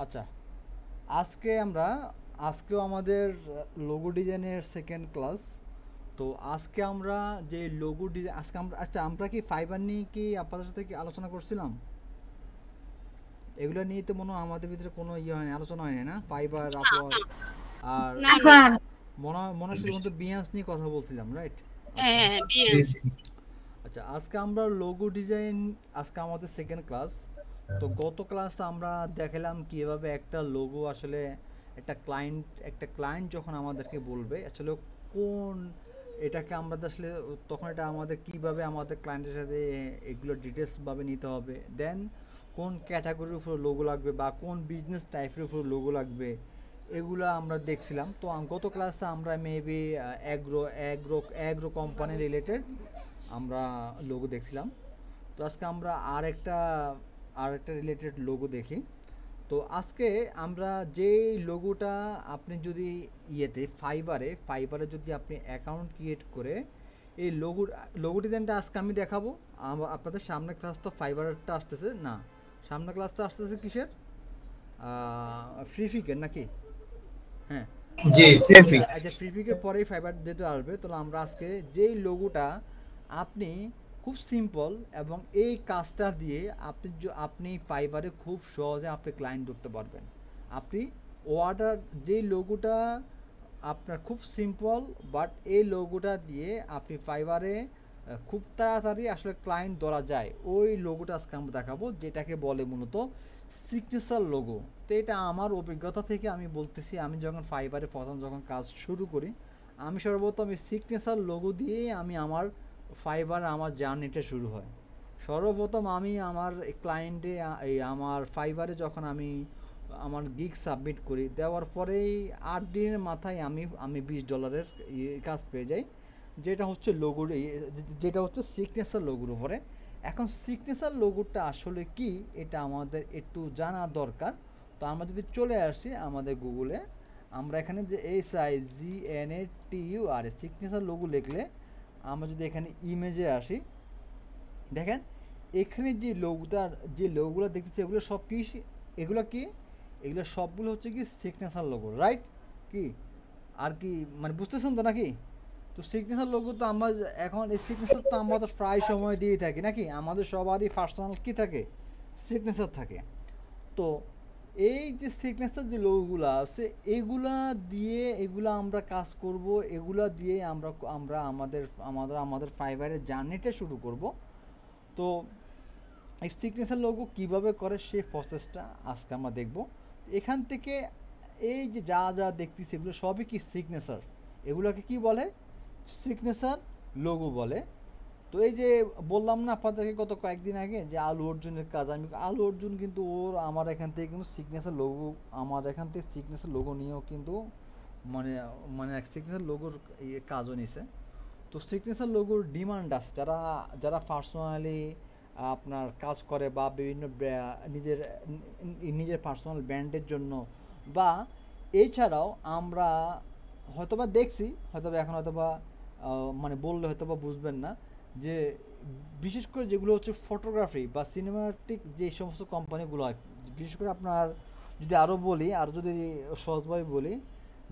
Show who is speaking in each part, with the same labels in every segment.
Speaker 1: আচ্ছা, আজকে আমরা আজকেও আমাদের লোগো ডিজাইনের সেকেন্ড ক্লাস। তো আজকে আমরা যে লোগো ডিজাইন আজকে আমরা আচ্ছা আমরা কি ফাইবার নিয়ে কি আপনাদের সাথে কি আলোচনা করছিলাম? এগুলো নিয়ে তো মনে হয় আমাদের ভিতরে কোনো হয়নি, আলোচনা হয়নি না, ফাইবার আপওয়ার্ক আর
Speaker 2: না না।
Speaker 3: স্যার
Speaker 1: মনে হয় শুধুমাত্র বিয়ান্স নিয়ে কথা বলছিলাম, রাইট? আচ্ছা
Speaker 2: হ্যাঁ,
Speaker 3: জি
Speaker 2: বিএনসি।
Speaker 3: জি
Speaker 1: আচ্ছা, আজকে আমরা লোগো ডিজাইন, আজকে আমাদের সেকেন্ড ক্লাস। তো গত ক্লাসে আমরা দেখালাম কিভাবে একটা লোগো আসলে একটা ক্লায়েন্ট যখন আমাদেরকে বলবে আসলে কোন এটাকে আমরা আসলে তখন এটা আমাদের কিভাবে আমাদের ক্লায়েন্টের সাথে এগুলো ডিটেলস ভাবে নিতে হবে, দেন কোন ক্যাটাগরির উপর লোগো লাগবে বা কোন বিজনেস টাইপের উপর লোগো লাগবে, এগুলো আমরা দেখছিলাম। তো গত ক্লাসে আমরা maybe agro agro agro company related আমরা লোগো দেখছিলাম। তো আজকে আমরা আর একটা রিলেটেড লোগো দেখি। তো আজকে আমরা যেই লোগোটা আপনি যদি ফাইবারে যদি আপনি অ্যাকাউন্ট ক্রিয়েট করে এই লোগো ডিজাইনটা আজকে আমি দেখাবো। আপনাদের সামনে ক্লাস তো ফাইবারটা আসতেছে না, সামনে ক্লাস তো আসতেছে কিসের, ফ্রি ফিকের নাকি? হ্যাঁ।
Speaker 3: জি
Speaker 1: আচ্ছা
Speaker 3: ট্রাফিক।
Speaker 1: আচ্ছা, প্রিভিকের পরেই ফাইবার যেহেতু আসবে, তাহলে আমরা আজকে যেই লোগোটা আপনি খুব সিম্পল এবং এই কাজটা দিয়ে আপনি ফাইবারে খুব সহজে আপনি ক্লায়েন্ট ধরতে পারবেন। আপনি অর্ডার যেই লোগোটা আপনার খুব সিম্পল, বাট এই লোগোটা দিয়ে আপনি ফাইবারে খুব তাড়াতাড়ি আসলে ক্লায়েন্ট ধরা যায়, ওই লোগোটা আজকে আমরা দেখাবো, যেটাকে বলে মূলত সিগনেচার লোগো। তো এটা আমার অভিজ্ঞতা থেকে আমি বলতেছি, আমি যখন ফাইবারে প্রথম যখন কাজ শুরু করি, আমি সর্বপ্রথম এই সিগনেচার লোগো দিয়েই আমি আমার ফাইবারে আমার জার্নিটা শুরু হয়। সর্বপ্রথম আমি আমার ক্লায়েন্টে এই আমার ফাইবারে যখন আমি আমার গিগ সাবমিট করি, দেওয়ার পরেই 8 দিনের মাথায় আমি $20 কাজ পেয়ে যাই, যেটা হচ্ছে লোগোর, যেটা হচ্ছে সিগনেচার লোগোর উপরে। এখন সিগনেচার লোগোটা আসলে কি, এটা আমাদের একটু জানা দরকার। তো আমরা যদি চলে আসি আমাদের গুগলে, আমরা এখানে যে SIGNATUR সিগনেচার লোগো লিখলে, আমরা যদি এখানে ইমেজে আসি, দেখেন এখানে যে লোগোগুলো দেখতেছি এগুলো সব কি, এগুলো কি, এগুলো সবগুলো হচ্ছে কি সিগনেচার লোগো, রাইট? কি আর কি মানে বুঝতেছেন তো নাকি? তো সিগনেচার লোগো তো আমরা এখন এই সিগনেচার তো আমরা তো প্রায় সময় দিয়ে থাকি নাকি, আমাদের সবারই পার্সোনাল কি থাকে, সিগনেচার থাকে। তো এই যে সিগনেচার যে লোগোগুলো আছে, এগুলা আমরা কাজ করব, এগুলা দিয়ে আমরা আমরা আমাদের আমাদের আমাদের ফাইবারের জার্নিটা শুরু করব। তো এই সিগনেচার লোগো কীভাবে করে সেই প্রসেসটা আজকে আমরা দেখব। এখান থেকে এই যে যা যা দেখতেছি এগুলো সবই কি সিগনেচার, এগুলোকে কি বলে, সিগনেচার লোগো বলে। তো এই যে বললাম না আপনাদেরকে গত কয়েকদিন আগে যে আলু অর্জুনের কাজ, আমি আলু অর্জুন কিন্তু আমার এখান থেকে কিন্তু সিগনেচার লোগো, আমার এখান থেকে সিগনেচার লোগো নিয়েও কিন্তু মানে মানে সিগনেচার লোগোর কাজও নিছে। তো সিগনেচার লোগোর ডিমান্ড আছে, যারা যারা পার্সোনালি আপনার কাজ করে বা বিভিন্ন নিজের নিজের পার্সোনাল ব্র্যান্ডের জন্য, বা এছাড়াও আমরা হয়তোবা দেখছি, হয়তোবা এখন হয়তোবা মানে বললে হয়তোবা বুঝবেন না, যে বিশেষ করে যেগুলো হচ্ছে ফটোগ্রাফি বা সিনেমাটিক যে সমস্ত কোম্পানিগুলো হয়, বিশেষ করে আপনার যদি আরও বলি, আরও যদি সহজভাবে বলি,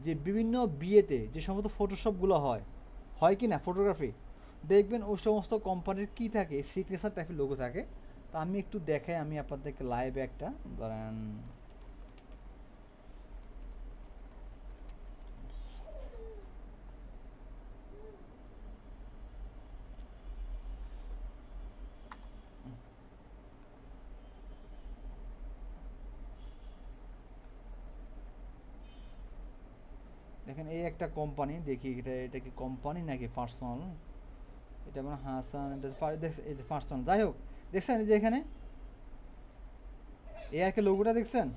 Speaker 1: যে বিভিন্ন বিয়েতে যে সমস্ত ফটোশপগুলো হয়, হয় কি না ফটোগ্রাফি, দেখবেন ওই সমস্ত কোম্পানির কি থাকে, সিগনেচার টাইপের লোগো থাকে। তা আমি একটু দেখাই, আমি আপনাদেরকে লাইভে একটা ধরেন, দেখেন এই একটা কোম্পানি, দেখি এটা কি কোম্পানি নাকি পার্সোনাল, এটা মানে হাসান, এটা পার্সোনাল, যাই হোক। দেখছেন এই যে এখানে এই আর কি লোগোটা দেখছেন,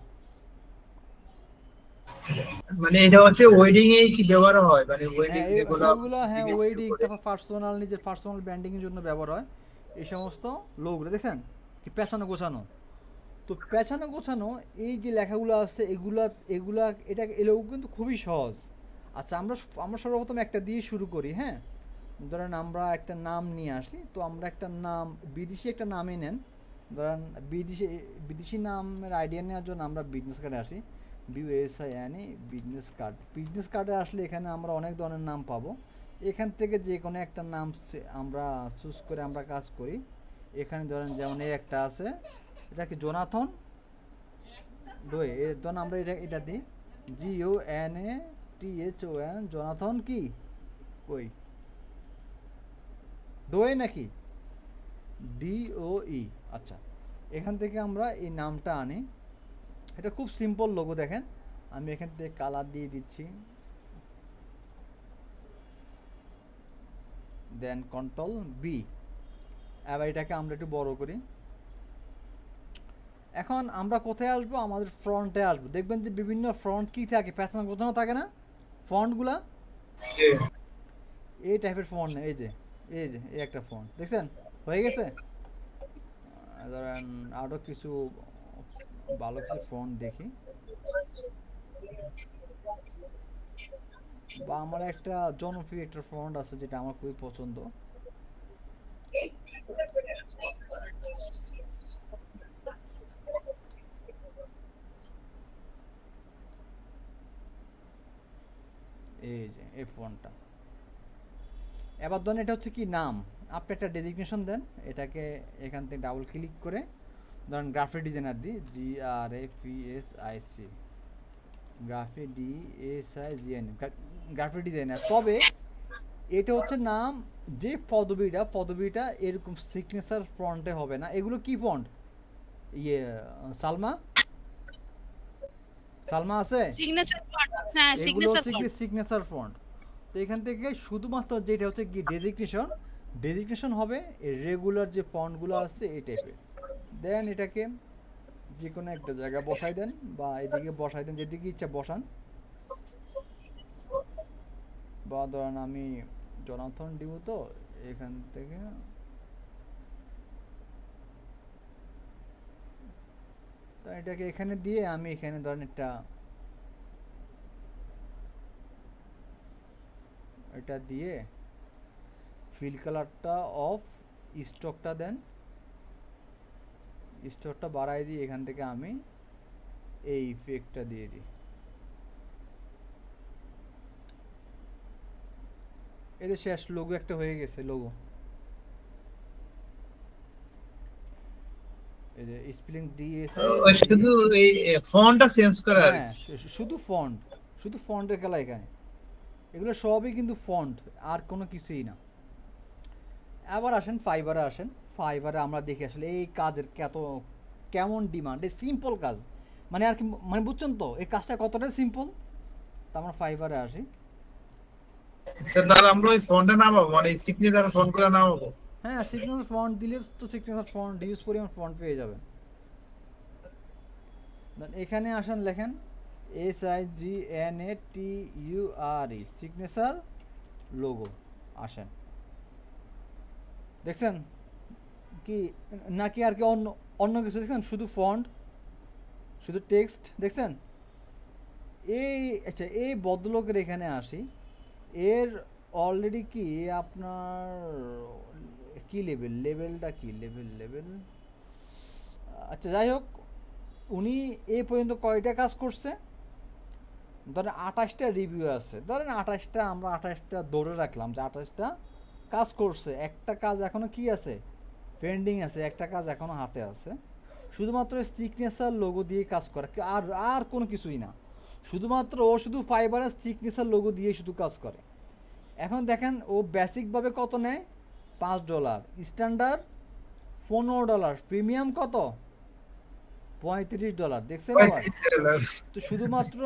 Speaker 3: মানে এটা হচ্ছে ওয়েডিং এ কি ব্যবহার হয়, মানে ওয়েডিং
Speaker 1: হ্যাঁ
Speaker 3: যেগুলো
Speaker 1: এগুলো, হ্যাঁ
Speaker 3: দিনে শুরু
Speaker 1: ওয়েডিং,
Speaker 3: করে।
Speaker 1: তারপর পার্সোনাল, নিজের পার্সোনাল ব্র্যান্ডিংয়ের জন্য ব্যবহার হয় এই সমস্ত লোগোগুলো, দেখছেন কি পেছানো গোছানো। তো পেছানো গোছানো এই যে লেখাগুলো আছে, এগুলা এটা এগুলো কিন্তু খুবই সহজ। আচ্ছা, আমরা সর্বপ্রথম একটা দিয়ে শুরু করি, হ্যাঁ। ধরেন আমরা একটা নাম নিয়ে আসি, তো আমরা একটা নাম, বিদেশি একটা নামই নেন, ধরেন বিদেশি বিদেশি নামের আইডিয়া নেওয়ার জন্য আমরা বিজনেস কার্ডে আসি, BUSINE বিজনেস কার্ড। বিজনেস কার্ডে আসলে এখানে আমরা অনেক ধরনের নাম পাবো, এখান থেকে যে কোনো একটা নাম আমরা চুজ করে আমরা কাজ করি। এখানে ধরেন যেমন এই একটা আছে, এটা কি জোনাথন ডোয়ে, এর ধরুন আমরা এটা দিই JONATHON, জোনাথন কি কই ডোয়ে নাকি DOE। আচ্ছা, এখান থেকে আমরা এই নামটা আনি। এটা খুব সিম্পল লোগো, দেখেন আমি এখান থেকে কালার দিয়ে দিচ্ছি, দেন Ctrl+B। এবার এটাকে আমরা একটু বড় করি। এখন আমরা কোথায় আসবো? আমাদের ফ্রন্টে আসবো। দেখবেন যে বিভিন্ন ফ্রন্ট কি থাকে, প্যাটার্ন কোথাও থাকে না ফন্টগুলা, এই টাইপের ফন্ট। এই যে এই একটা ফন্ট দেখছেন হয়ে গেছে। ধরেন আরও কিছু ভালো কিছু ফন্ট দেখি, বা আমার একটা জনপ্রিয় একটা ফন্ট আছে যেটা আমার খুবই পছন্দ। এই যে এই ফন্টটা। এবার ধরেন এটা হচ্ছে কি নাম, আপনি একটা ডেজিগনেশন দেন, এটাকে এখান থেকে ডাবল ক্লিক করে ধরেন গ্রাফিক ডিজাইনার দিই, GRAPHIC, graphic DSIGN, graphic designer. তবে এটা হচ্ছে নাম, যে পদবিটা এরকম সিগনেচার ফন্টে হবে না। এগুলো কি ফন্ট? ইয়ে সালমা আছে,
Speaker 2: সিগনেচার ফন্ট। হ্যাঁ,
Speaker 1: এগুলো
Speaker 2: সিগনেচার
Speaker 1: হচ্ছে কি
Speaker 2: ফন্ট।
Speaker 1: Signature font. তো এখান থেকে শুধুমাত্র যেটা হচ্ছে কি ডেজিগনেশন হবে এই রেগুলার যে ফন্টগুলো আছে এই টাইপের। দেন এটাকে যে কোনো একটা জায়গায় বসাই দেন, বা এদিকে বসাই দেন, যেদিকে ইচ্ছা বসান। বা ধরেন আমি জনাথন দিব, তো এখান থেকে তো এটাকে এখানে দিয়ে আমি এখানে ধরেন এটা দিয়ে ফিল কালারটা অফ, স্ট্রোকটা দেন, স্ট্রোকটা বাড়াই দিই, এখান থেকে আমি এই ইফেক্টটা দিয়ে দিই। এই যে শেষ লোগো একটা হয়ে গেছে, লোগো। এই যে স্পেলিং
Speaker 3: শুধু এই ফন্টটা চেঞ্জ করা আর
Speaker 1: হ্যাঁ, শুধু ফন্টের খেলা এখানে। এগুলো সবই কিন্তু ফন্ট, আর কোনো কিছুই না। এবার আসেন ফাইবারে আমরা দেখি আসলে এই কাজের কেমন ডিমান্ড। এই সিম্পল কাজ মানে আর কি, মানে বুঝছেন তো এই কাজটা কতটা সিম্পল। তো আমরা ফাইবারে আসি।
Speaker 3: স্যার আমরা ওই ফন্টে নামাবো, মানে সিগনেচার ফন্ট করে নামাবো।
Speaker 1: হ্যাঁ, সিগনেচার ফন্ট দিলে তো সিগনেচার ফন্ট ইউজ পরিমাণ ফন্ট পেয়ে যাবেন। এখানে আসেন, লেখেন SIGNATURE, সিগনেচার লোগো। আসেন, দেখছেন কি নাকি আর কি অন্য কিছু দেখছেন? শুধু ফন্ট, শুধু টেক্সট দেখছেন। আচ্ছা, এই ভদ্রলোকের এখানে আসি। এর অলরেডি কি আপনার কি লেভেলটা কি লেভেল। আচ্ছা, যাই হোক, উনি এই পর্যন্ত কয়টা কাজ করছে? ধরেন 28টা রিভিউ আছে, ধরেন 28টা, আমরা 28টা ধরে রাখলাম যে 28টা কাজ করছে। একটা কাজ এখনো কি আছে, পেন্ডিং আছে, একটা কাজ এখনো হাতে আছে। শুধুমাত্র সিগনেচার লোগো দিয়ে কাজ করে, আর কোনো কিছুই না। শুধুমাত্র ও শুধু ফাইবারের সিগনেচার লোগো দিয়ে শুধু কাজ করে। এখন দেখেন ও বেসিকভাবে কত নেয়, $5, স্ট্যান্ডার্ড $15, প্রিমিয়াম কত, $35। দেখছেন আবার? তো শুধুমাত্র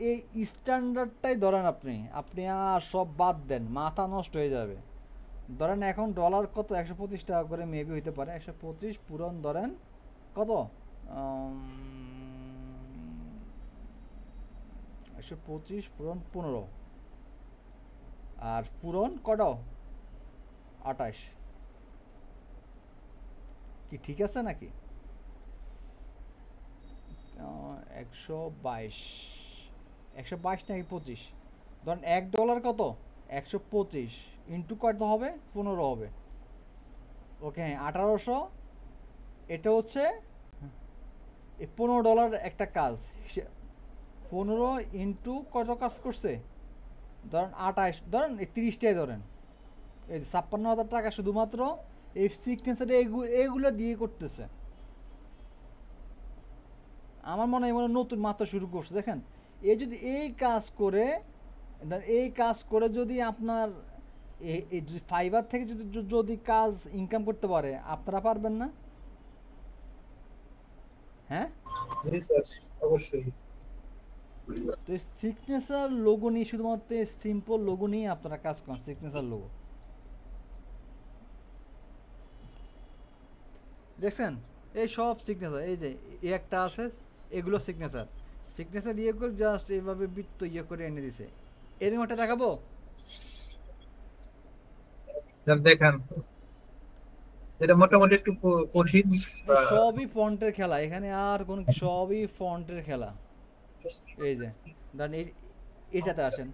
Speaker 1: এই স্ট্যান্ডার্ডটাই ধরেন, আপনি আর সব বাদ দেন, মাথা নষ্ট হয়ে যাবে। ধরেন এখন ডলার কত, 125 টাকা করে মেবি হইতে পারে। 125 পূরণ ধরেন কত, 125 পূরণ 15, আর পূরণ কত, 28। কি ঠিক আছে নাকি? 122 নাকি 25, ধরেন $1 কত, 125 ইন্টু কত হবে, 15 হবে। ওকে, 1800 এটা হচ্ছে এই $15 একটা কাজ। 15 ইন্টু কত কাজ করছে, ধরেন 28, ধরেন 30টাই ধরেন, এই 56,000 টাকা শুধুমাত্র এই সিগনেচার এগুলো দিয়ে করতেছে। আমার মনে হয় মনে হয় নতুন মাত্র শুরু করছে। দেখেন এই যদি এই কাজ করে, এই কাজ করে যদি আপনার এই ফাইবার থেকে যদি কাজ ইনকাম করতে পারে, আপনারা পারবেন না? হ্যাঁ,
Speaker 3: জি স্যার, অবশ্যই।
Speaker 1: তো এই সিগনেচার লোগো নিয়ে, শুধুমাত্র সিম্পল লোগো নিয়ে আপনারা কাজ করেন। সিগনেচার লোগো দেখছেন, এই সব সিগনেচার, এই যে এই একটা আছে, এগুলো সিগনেচার। সিগনেচার ইয়ে করে জাস্ট এইভাবে বৃত্ত ইয়ে করে এনে দিছে। এরকম একটা দেখাবো?
Speaker 3: স্যার দেখান, এটা মোটামুটি একটু কঠিন।
Speaker 1: এই সবই ফন্টের খেলা এখানে, আর কোন সবই ফন্টের খেলা। এই যে ধরেন এটাতে আসেন,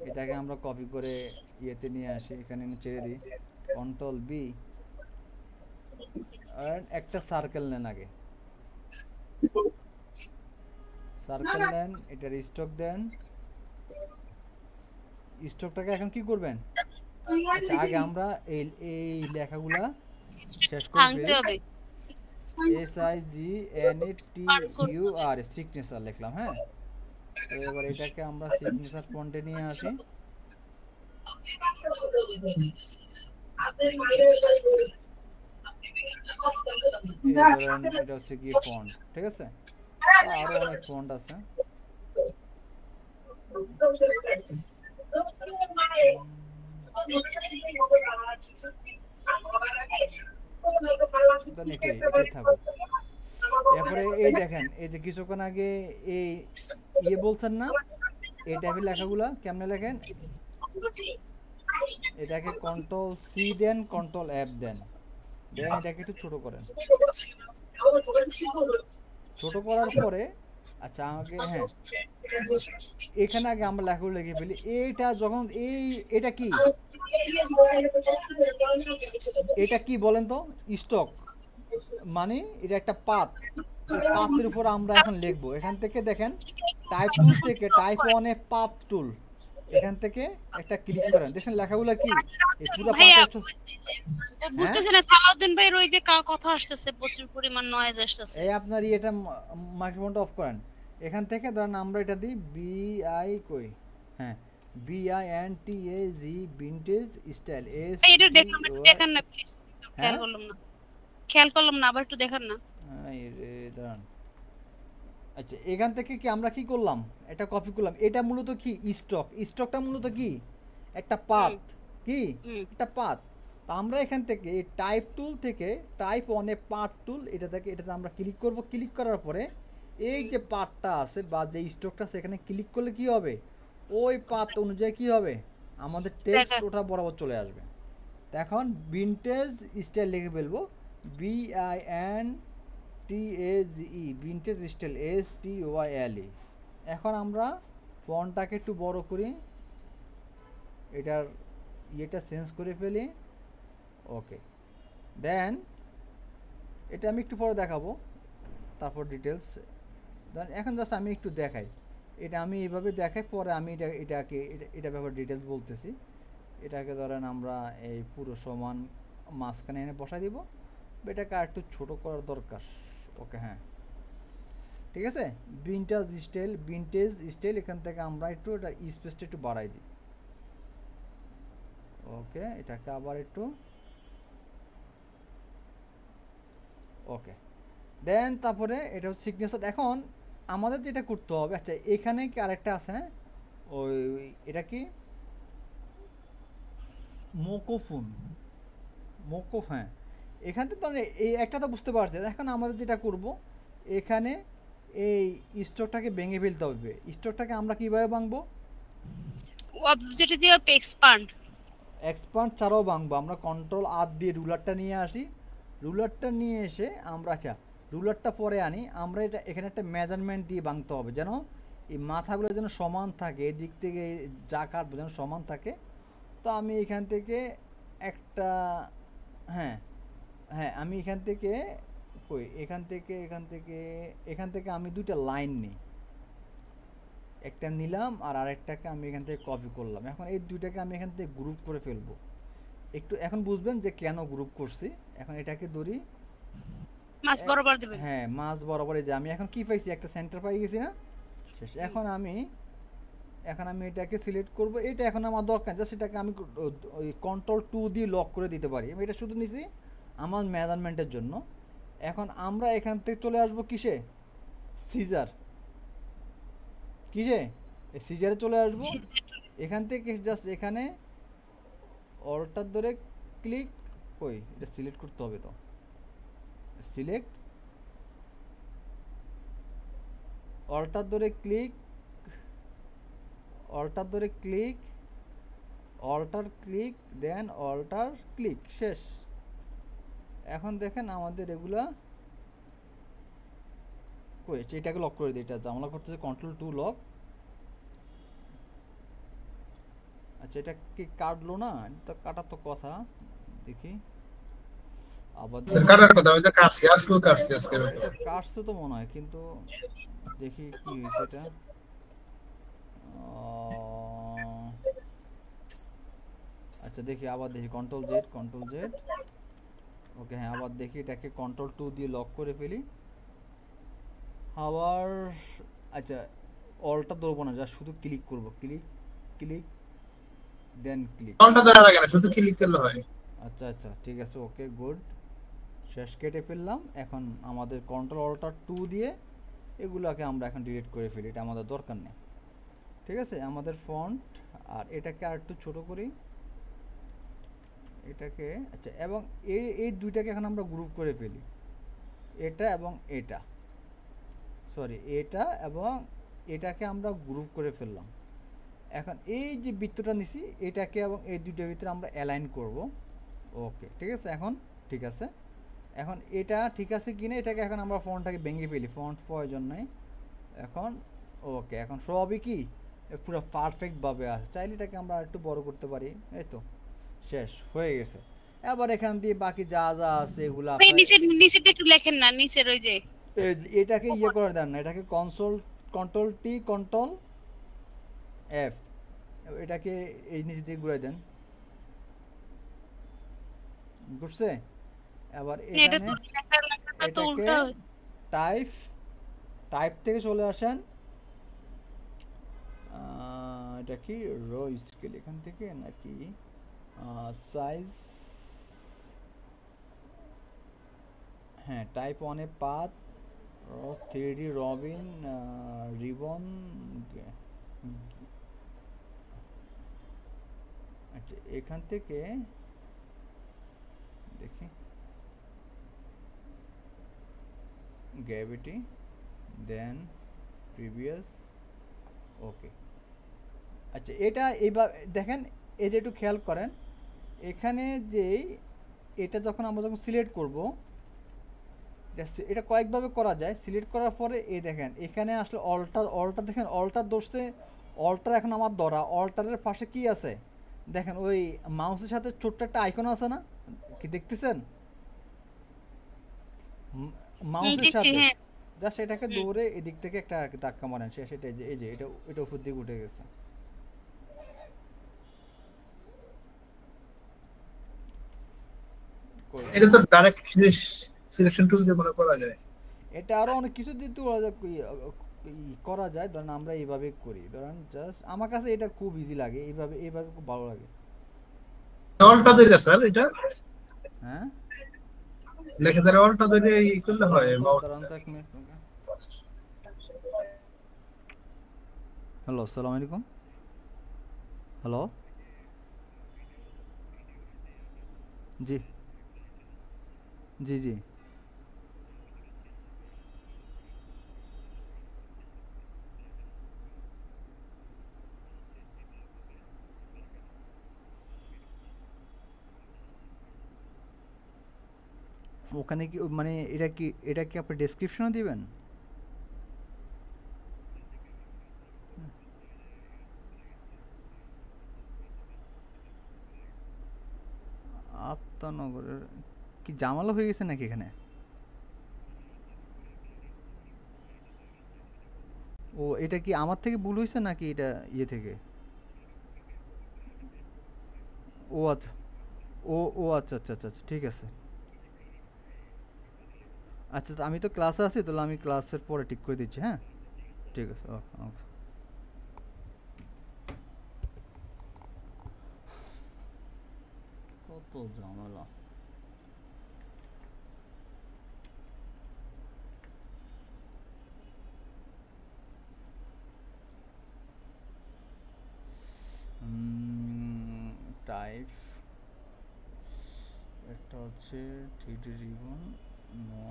Speaker 1: এটাকে আমরা কপি করে ইয়েতে নিয়ে আসি, এখানে এনে ছেড়ে দিই, কন্ট্রোল বি, আর একটা সার্কেল নেন আগে, সার্কেল দেন, এটার স্টক দেন। স্টকটাকে এখন কি করবেন? আচ্ছা, আগে আমরা এই এই লেখাগুলা শেষ করে
Speaker 2: ভাঙতে হবে।
Speaker 1: SIGNETUR সিগনেচার লিখলাম। হ্যাঁ, তো এবার এটাকে আমরা সিগনেচার ফন্টে নিয়ে আসি। এই ধরেন এটা হচ্ছে কি ফন্ট, ঠিক আছে? আরো অনেক ফন্ট আছে। এটাই থাকুক। এরপরে এই দেখেন, এই যে কিছুক্ষণ আগে এই ইয়ে বলছেন না, এই টাইপের লেখাগুলা কেমনে লেখেন? এটাকে কন্ট্রোল সি দেন, কন্ট্রোল এফ দেন, দেন এটাকে একটু ছোট করেন। ছোট করার পরে আচ্ছা আমাকে, হ্যাঁ, এখানে আগে আমরা লেখাগুলো লিখে ফেলি। এইটা যখন এটা কি, এটা কি বলেন তো? স্টক মানে এটা একটা পাত, পাতের উপর আমরা এখন লিখবো। এখান থেকে দেখেন টাইপ টুল থেকে টাইপ ওয়ানে পাত টুল, এখান থেকে একটা ক্লিক করেন, দেখেন লেখাগুলো কি এই পুরো
Speaker 2: ভাইয়া
Speaker 1: পাতে।
Speaker 2: বুঝতেছেন না, সালাউদ্দিন ভাইয়ের ওই যে কথা আসতেছে, প্রচুর পরিমাণ নয়েজ আসতেছে।
Speaker 1: এই আপনার এটা মাইক্রোফোনটা অফ করেন। এখান থেকে ধরেন আমরা এটা দিই BI কই, হ্যাঁ, BINTAG ভিনটেজ স্টাইল
Speaker 2: ভাই এটা দেখুন, একটু দেখান না প্লিজ। খেয়াল করলাম না, আবার একটু দেখান না।
Speaker 1: দাঁড়ান। আচ্ছা, এখান থেকে কি আমরা কি করলাম, এটা কপি করলাম। এটা মূলত কি স্টক, স্টকটা মূলত কি একটা পাত, কি একটা পাত। তা আমরা এখান থেকে এই টাইপ টুল থেকে টাইপ ওয়ানে পার্ট টুল, এটা থেকে এটাতে আমরা ক্লিক করব। ক্লিক করার পরে এই যে পার্টটা আছে বা যে স্টকটা আছে, এখানে ক্লিক করলে কি হবে, ওই পাত অনুযায়ী কি হবে, আমাদের টেক্সট ওটা বরাবর চলে আসবে। এখন ভিনটেজ স্টাইল লিখে ফেলবো, BINTAGE ভিনটেজ স্টাইল STYLE। এখন আমরা ফন্টটাকে একটু বড় করি, এটার ইয়েটা চেঞ্জ করে ফেলি। ওকে, দেন এটা আমি একটু পরে দেখাবো, তারপর ডিটেলস দেন। এখন জাস্ট আমি একটু দেখাই, এটা আমি এইভাবে দেখাই, পরে আমি এটা ব্যাপারে ডিটেলস বলতেছি। এটাকে ধরেন আমরা এই পুরো সমান মাঝখানে এনে বসাই দিব, এটাকে আর একটু ছোটো করার দরকার। ওকে, হ্যাঁ, ঠিক আছে। ভিনটেজ স্টাইল এখান থেকে আমরা একটু এটা স্পেসটা একটু বাড়াই দিই। ওকে, এটাকে আবার একটু, ওকে, দেন তারপরে এটা হচ্ছে সিগনেচার। এখন আমাদের যেটা করতে হবে, আচ্ছা এখানে কি আরেকটা আছে, হ্যাঁ, ওই এটা কি মকফ, হ্যাঁ, এখান থেকে তো এই একটা তো বুঝতে পারছে। এখন আমাদের যেটা করব, এখানে এই স্টকটাকে ভেঙে ফেলতে হবে। স্টকটাকে আমরা কিভাবে ভাঙবো?
Speaker 2: অবজেক্ট যে
Speaker 1: এক্সপান্ড ছাড়াও ভাঙবো। আমরা কন্ট্রোল আর দিয়ে রুলারটা নিয়ে আসি, রুলারটা নিয়ে এসে আমরা, আচ্ছা রুলারটা পরে আনি, আমরা এটা এখানে একটা মেজারমেন্ট দিয়ে ভাঙতে হবে, যেন এই মাথাগুলো যেন সমান থাকে, এদিক থেকে যা কাটবো যেন সমান থাকে। তো আমি এখান থেকে একটা, হ্যাঁ, হ্যাঁ আমি এখান থেকে কই এখান থেকে আমি দুইটা লাইন নিই, একটা নিলাম আর আরেকটাকে আমি এখান থেকে কপি করলাম। এখন এই দুইটাকে আমি এখান থেকে গ্রুপ করে ফেলবো। একটু এখন বুঝবেন যে কেন গ্রুপ করছি। এখন এটাকে ধরি,
Speaker 2: মাছ বরাবর দিবেন।
Speaker 1: হ্যাঁ মাঝ বরাবর। এই যে আমি এখন কি পাইছি, একটা সেন্টার পাই গেছি না শেষ। এখন আমি এটাকে সিলেক্ট করব। এটা এখন আমার দরকার, জাস্ট এটাকে আমি ওই কন্ট্রোল 2 দিয়ে লক করে দিতে পারি। আমি এটা শুধু নিছি আমার মেজারমেন্টের জন্য। এখন আমরা এখান থেকে চলে আসবো কিসে, সিজার, কিসে এই সিজারে চলে আসবো। এখান থেকে জাস্ট এখানে অল্টার ধরে ক্লিক, কই এটা সিলেক্ট করতে হবে, তো সিলেক্ট, অল্টার ধরে ক্লিক, অল্টার ধরে ক্লিক, অল্টার ক্লিক, দেন অল্টার ক্লিক, শেষ। এখন দেখেন আমাদের এগুলা কই, এটাকে লক করে দিই। এটা আমরা করতেছি কন্ট্রোল 2 লক। আচ্ছা এটা কি কাটলো না, তো কাটার তো কথা, দেখি আবার
Speaker 3: স্যার কাটার কথা ওই যে কাটছি আজকেও কাটছি আজকে।
Speaker 1: এটা কাটছে তো মনে হয়, কিন্তু দেখি কি হয়েছে এটা। আচ্ছা দেখি, আবার দেখি কন্ট্রোল জেড। ওকে হ্যাঁ, আবার দেখি এটাকে কন্ট্রোল 2 দিয়ে লক করে ফেলি আবার। আচ্ছা অলটা ধরবো না, যা শুধু ক্লিক করব, ক্লিক ক্লিক দেন ক্লিক।
Speaker 3: অলটা ধরা লাগে না, শুধু ক্লিক করলে হয়।
Speaker 1: আচ্ছা আচ্ছা ঠিক আছে, ওকে গুড, শেষ কেটে ফেললাম। এখন আমাদের কন্ট্রোল অল্টার 2 দিয়ে এগুলোকে আমরা এখন ডিলিট করে ফেলি, এটা আমাদের দরকার নেই। ঠিক আছে, আমাদের ফন্ট আর এটাকে আর একটু ছোট করি এটাকে। আচ্ছা এবং এই দুইটাকে এখন আমরা গ্রুপ করে ফেলি, এটা এবং এটা, সরি এটা এবং এটাকে আমরা গ্রুপ করে ফেললাম। এখন এই যে বৃত্তটা নিছি এটাকে এবং এই দুইটার ভিতরে আমরা অ্যালাইন করব। ওকে ঠিক আছে, এখন ঠিক আছে। এখন এটা ঠিক আছে কিনা এটাকে এখন আমরা ফন্টটাকে ভেঙে ফেলি, ফন্ট প্রয়োজন নাই এখন। ওকে এখন সবই কি পুরো পারফেক্টভাবে আছে। চাইলে এটাকে আমরা একটু বড় করতে পারি, এই তো শেষ হয়ে গেছে। এবার এখান দিয়ে বাকি যা যা আছে এগুলো
Speaker 2: ভাই নিচে একটু লেখেন না, নিচের ওই যে
Speaker 1: এটাকে ইয়ে করে দেন না, এটাকে কন্ট্রোল টি কন্ট্রোল এফ, এটাকে এই নিচে দিয়ে ঘুরাই দেন, ঘুরছে। এবার
Speaker 2: এটা
Speaker 1: এখানে
Speaker 2: তো লেখাটা তো
Speaker 1: এটাকে
Speaker 2: উল্টা
Speaker 1: টাইপ থেকে চলে আসেন। এটা কি রো স্কেল এখান থেকে নাকি সাইজ, হ্যাঁ টাইপ 1 এ পাথ 3D রবিন রিবন। আচ্ছা এখান থেকে দেখি গ্র্যাভিটি দেন প্রিভিয়াস। ওকে আচ্ছা এটা এইবার দেখেন, এই যে একটু খেয়াল করেন এখানে যে এটা যখন আমরা যখন সিলেক্ট করব, এটা কয়েকভাবে করা যায়। সিলেক্ট করার পরে এই দেখেন এখানে আসলে অল্টার দেখেন, অল্টার ধরছে, অল্টার এখন আমার ধরা, অল্টারের পাশে কি আছে দেখেন, ওই মাউসের সাথে ছোট্ট একটা আইকন আছে না, কি দেখতেছেন মাউসের
Speaker 2: দেখছি।
Speaker 1: সাথে,
Speaker 2: হ্যাঁ
Speaker 1: জাস্ট এটাকে দৌড়ে এদিক থেকে একটা ধাক্কা মারেন, সে সেটা এই যে এটা উপর দিকে উঠে গেছে।
Speaker 3: এটা তো ডাইরেক্ট সিলেকশন টুল দিয়ে মনে করা যায়।
Speaker 1: এটা আরো অনেক কিছু দিয়ে করা যায়। ধরেন আমরা এইভাবে করি, ধরেন জাস্ট আমার কাছে এটা খুব ইজি লাগে, এইভাবে খুব ভালো লাগে।
Speaker 3: অলটা ধরে স্যার এটা
Speaker 1: হ্যাঁ
Speaker 3: লেখা ধরে অলটা ধরে এই করলে হয়।
Speaker 1: ধরেন তো এক মিনিট। হ্যালো আসসালামু আলাইকুম। হ্যালো জি জি জি ওখানে কি মানে এটা কি আপনি ডেসক্রিপশনে দিবেন? আফতানগরের কি জামালা হয়ে গেছে নাকি এখানে? ও এটা কি আমার থেকে ভুল হয়েছে নাকি এটা ইয়ে থেকে? ও আচ্ছা, ও আচ্ছা আচ্ছা আচ্ছা আচ্ছা, ঠিক আছে। আচ্ছা তো আমি তো ক্লাসে আছি, তাহলে আমি ক্লাসের পরে ঠিক করে দিচ্ছি, হ্যাঁ। ঠিক আছে, ওকে ওকে। কত ঝামেলা। টাইপ একটা হচ্ছে থ্রিডি রিবন, নো।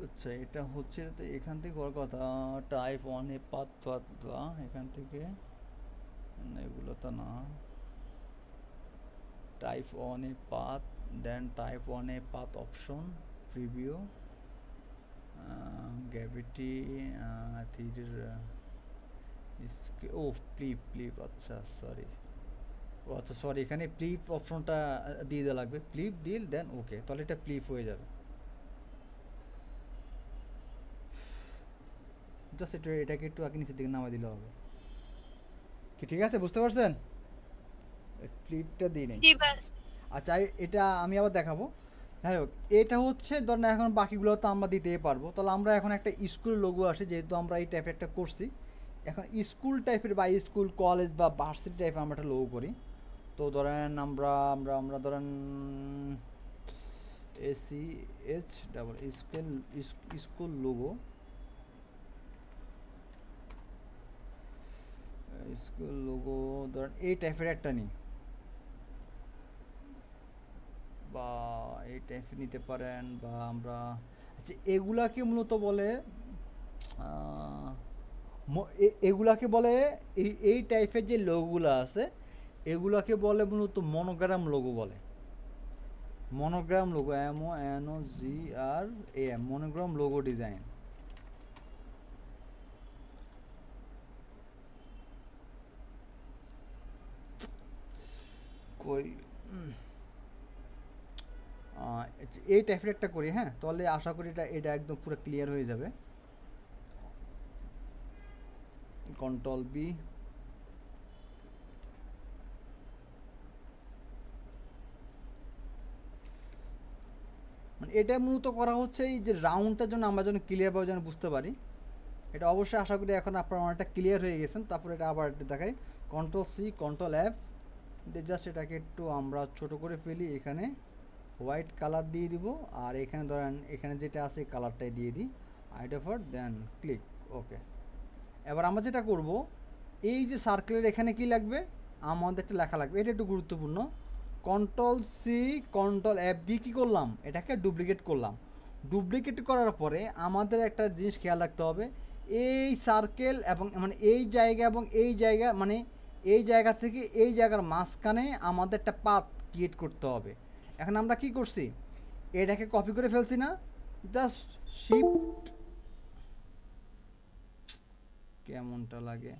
Speaker 1: আচ্ছা এটা হচ্ছে তো এখান থেকে ওর কথা। টাইপ ওয়ানে পাত পাত এখান থেকে না, এগুলো তো না। টাইপ ওয়ানে পাত, দেন টাইপ ওয়ানে পাত অপশন, প্রিভিউ, গ্র্যাভিটি, থ্রিডির ও প্লিপ প্লিপ, আচ্ছা সরি। ও আচ্ছা সরি, এখানে প্লিপ অপশনটা দিয়ে দেওয়া লাগবে। প্লিপ দিল দেন ওকে, তাহলে এটা প্লিপ হয়ে যাবে। জাস্ট এটাকে একটু আগে নিচের দিকে নামাই দিলে হবে কি? ঠিক আছে, বুঝতে পারছেন? ফ্লিপটা দিই নেই।
Speaker 2: জি বাস।
Speaker 1: আচ্ছা এটা আমি আবার দেখাবো। যাই হোক, এটা হচ্ছে ধরেন এখন বাকিগুলো তো আমরা দিতেই পারবো। তাহলে আমরা এখন একটা স্কুল লোগো আসে, যেহেতু আমরা এই টাইপের একটা করছি, এখন স্কুল টাইপের বা স্কুল কলেজ বা ভার্সিটি টাইপের আমরা একটা লোগো করি। তো ধরেন আমরা আমরা আমরা ধরেন ACH double school, school logo, school logo ধরেন এই টাইপের একটা নিই, বা এই টাইপের নিতে পারেন, বা আমরা আচ্ছা এগুলাকে মূলত বলে এগুলাকে বলে এই টাইপের যে লোগোগুলো আছে এগুলাকে বলে মূলত মনোগ্রাম লোগো বলে। Monogram logo, MONOGRAM, monogram logo design. কই এই টাইপের একটা করি, হ্যাঁ। তাহলে আশা করি এটা এটা একদম পুরো ক্লিয়ার হয়ে যাবে। কন্ট্রোল বি, মানে এটা মূলত করা হচ্ছে এই যে রাউন্ডটার জন্য, আমরা যেন ক্লিয়ারভাবে যেন বুঝতে পারি। এটা অবশ্যই আশা করি এখন আপনারা অনেকটা ক্লিয়ার হয়ে গেছেন। তারপরে এটা আবার দেখাই, কন্ট্রোল সি কন্ট্রোল এফ দিয়ে জাস্ট এটাকে একটু আমরা ছোট করে ফেলি, এখানে হোয়াইট কালার দিয়ে দিব, আর এখানে ধরেন এখানে যেটা আছে কালারটাই দিয়ে দিই, আইডোফার দেন ক্লিক, ওকে। এবার আমরা যেটা করব, এই যে সার্কেলের এখানে কি লাগবে, আমাদের একটা লেখা লাগবে, এটা একটু গুরুত্বপূর্ণ। কন্ট্রোল সি কন্ট্রোল এফ দিয়ে কী করলাম, এটাকে ডুপ্লিকেট করলাম। ডুপ্লিকেট করার পরে আমাদের একটা জিনিস খেয়াল রাখতে হবে, এই সার্কেল এবং মানে এই জায়গা এবং এই জায়গা, মানে এই জায়গা থেকে এই জায়গার মাঝখানে আমাদের একটা পাথ ক্রিয়েট করতে হবে। এখন আমরা কি করছি, এটাকে কপি করে ফেলছি না, জাস্ট শিফট, কেমনটা লাগে